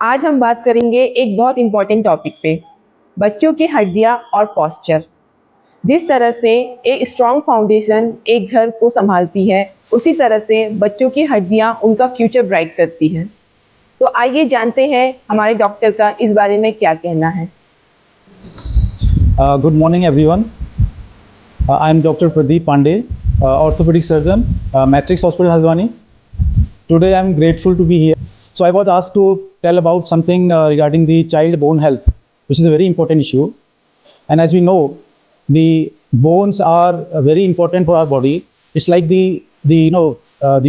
आज हम बात करेंगे एक बहुत इम्पोर्टेंट टॉपिक पे, बच्चों की हड्डियाँ और पोस्चर। जिस तरह से एक स्ट्रॉन्ग फाउंडेशन एक घर को संभालती है, उसी तरह से बच्चों की हड्डियाँ उनका फ्यूचर ब्राइट करती हैं। तो आइए जानते हैं हमारे डॉक्टर का इस बारे में क्या कहना है। Good morning, everyone. I am Dr. Pradeep Pandey, orthopedic surgeon, Matrix Hospital, Haldwani. Today, I am grateful to be here. So, I was asked to tell about something regarding the child bone health, which is a very important issue. And as we know, the bones are very important for our body. It's like the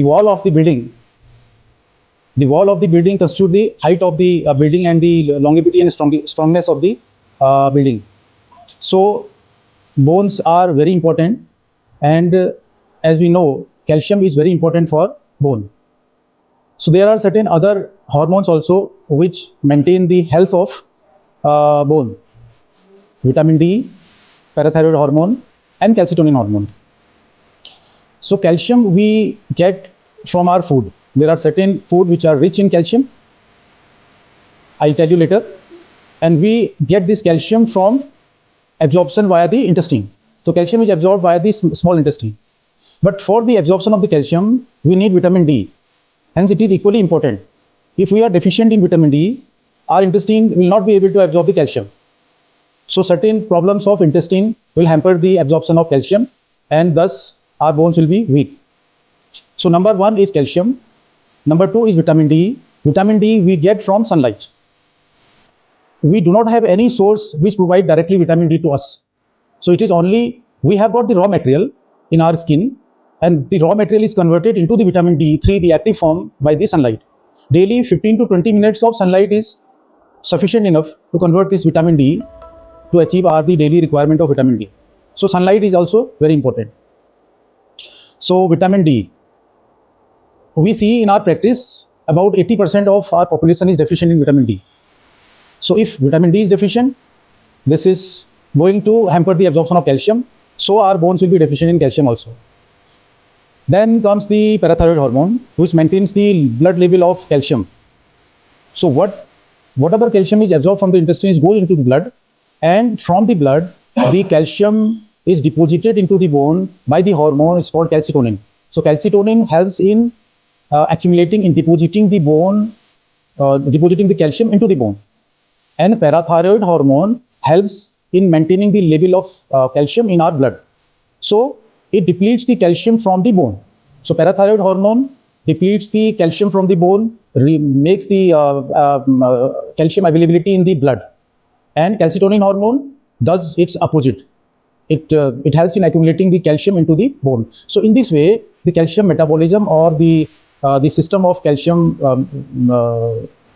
wall of the building. The wall of the building constitutes the height of the building and the longevity and strongness of the building. So, bones are very important, and as we know, calcium is very important for bone. So there are certain other hormones also which maintain the health of bone: vitamin D, parathyroid hormone, and calcitonin hormone. So calcium we get from our food. There are certain food which are rich in calcium. I'll tell you later. And we get this calcium from absorption via the intestine. So calcium is absorbed via the small intestine. But for the absorption of the calcium, we need vitamin D. Hence, it is equally important. If we are deficient in vitamin D, our intestine will not be able to absorb the calcium. So certain problems of intestine will hamper the absorption of calcium, and thus our bones will be weak. So number one is calcium. Number two is vitamin D. Vitamin D we get from sunlight. We do not have any source which provide directly vitamin D to us. So it is only, we have got the raw material in our skin, and the raw material is converted into the vitamin D3, the active form, by the sunlight. Daily 15 to 20 minutes of sunlight is sufficient enough to convert this vitamin D to achieve the daily requirement of vitamin D. So sunlight is also very important. So vitamin D, we see in our practice about 80% of our population is deficient in vitamin D. So if vitamin D is deficient, this is going to hamper the absorption of calcium. So our bones will be deficient in calcium also. Then comes the parathyroid hormone, which maintains the blood level of calcium. So whatever calcium is absorbed from the intestines goes into the blood, and from the blood, the calcium is deposited into the bone by the hormone. It's called calcitonin. So calcitonin helps in accumulating, in depositing the bone, depositing the calcium into the bone. And parathyroid hormone helps in maintaining the level of calcium in our blood. So it depletes the calcium from the bone. So parathyroid hormone depletes the calcium from the bone, makes the calcium availability in the blood. And calcitonin hormone does its opposite. It helps in accumulating the calcium into the bone. So in this way, the calcium metabolism, or the system of calcium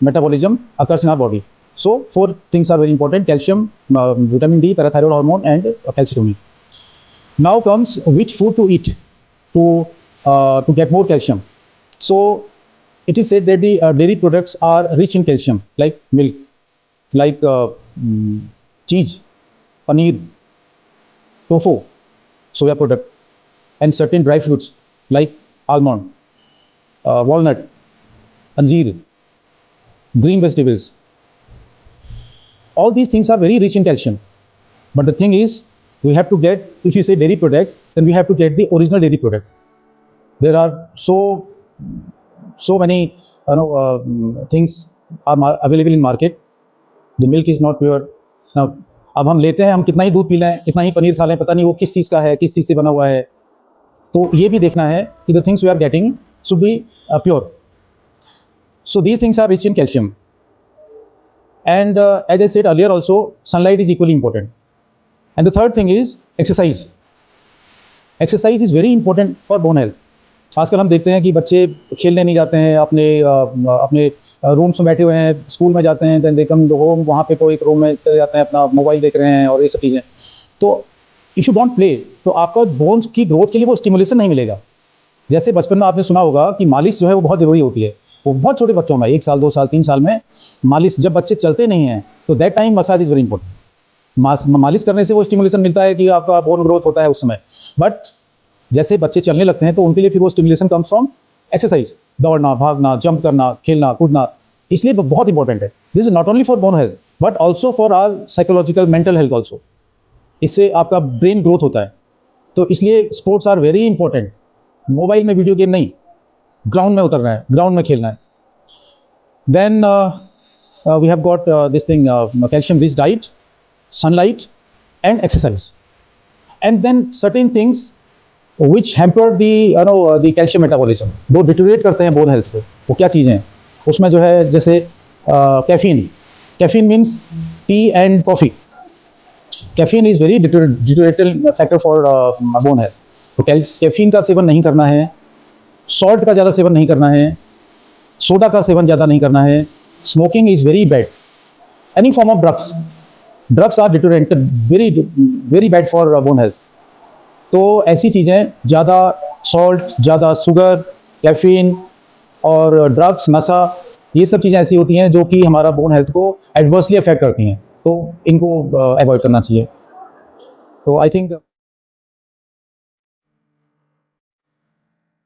metabolism occurs in our body. So four things are very important: calcium, vitamin D, parathyroid hormone, and calcitonin. Now comes which food to eat to get more calcium. So it is said that the dairy products are rich in calcium, like milk, like cheese, paneer, tofu, soya product, and certain dry fruits like almond, walnut, anjeer, green vegetables. All these things are very rich in calcium. But the thing is, we have to get, if you say dairy product, then we have to get the original dairy product. There are so many things are available in market. The milk is not pure. Now, अब हम लेते हैं, हम कितना ही दूध P लें, कितना ही पनीर खा लें, पता नहीं वो किस चीज़ का है, किस चीज़ से बना हुआ है. तो ये भी देखना है कि the things we are getting should be pure. So these things are rich in calcium. And as I said earlier also, sunlight is equally important. And the third thing is exercise. Exercise is very important for bone health. आजकल हम देखते हैं कि बच्चे खेलने नहीं जाते हैं, अपने रूम्स में बैठे हुए हैं, स्कूल में जाते हैं, देन दे कम होम, वहाँ पे कोई एक रूम में चले जाते हैं, अपना मोबाइल देख रहे हैं और ये सब चीज़ें. तो इफ़ यू डोंट प्ले, तो आपका बोन्स की ग्रोथ के लिए वो स्टिमुलेशन नहीं मिलेगा. जैसे बचपन में आपने सुना होगा कि मालिश जो है वो बहुत ज़रूरी होती है. वो बहुत छोटे बच्चों में 1 साल 2 साल 3 साल में मालिश, जब बच्चे चलते नहीं हैं, तो that time massage is very important. मालिश करने से वो स्टिमुलेशन मिलता है कि आपका बोन ग्रोथ होता है उस समय. बट जैसे बच्चे चलने लगते हैं तो उनके लिए फिर वो स्टिमुलेशन कम्स फ्रॉम एक्सरसाइज, दौड़ना, भागना, जंप करना, खेलना, कूदना. इसलिए बहुत इंपॉर्टेंट है। This is not only for bone health but also for our psychological mental health also. इससे आपका ब्रेन ग्रोथ होता है। तो इसलिए sports are very important. Mobile में वीडियो गेम नहीं, ग्राउंड में उतरना है, ग्राउंड में खेलना है। Then we have got this thing calcium rich diet, sunlight and exercise, and then certain things which hamper the calcium metabolism, वो डिटोरेट करते हैं बोन हेल्थ को। वो क्या चीज़ें हैं उसमें जो है, जैसे caffeine means T and coffee. Caffeine is very deteriorating factor for bone health. तो कैफीन का सेवन नहीं करना है, सॉल्ट का ज़्यादा सेवन नहीं करना है, सोडा का सेवन ज़्यादा नहीं करना है। Smoking is very bad. Any form of drugs are deteriorated, very bad for bone health. तो ऐसी चीज़ें, ज़्यादा सॉल्ट, ज़्यादा शुगर, कैफीन और ड्रग्स, नशा, ये सब चीज़ें ऐसी होती हैं जो कि हमारा बोन हेल्थ को एडवर्सली अफेक्ट करती हैं। तो इनको अवॉइड करना चाहिए। तो आई थिंक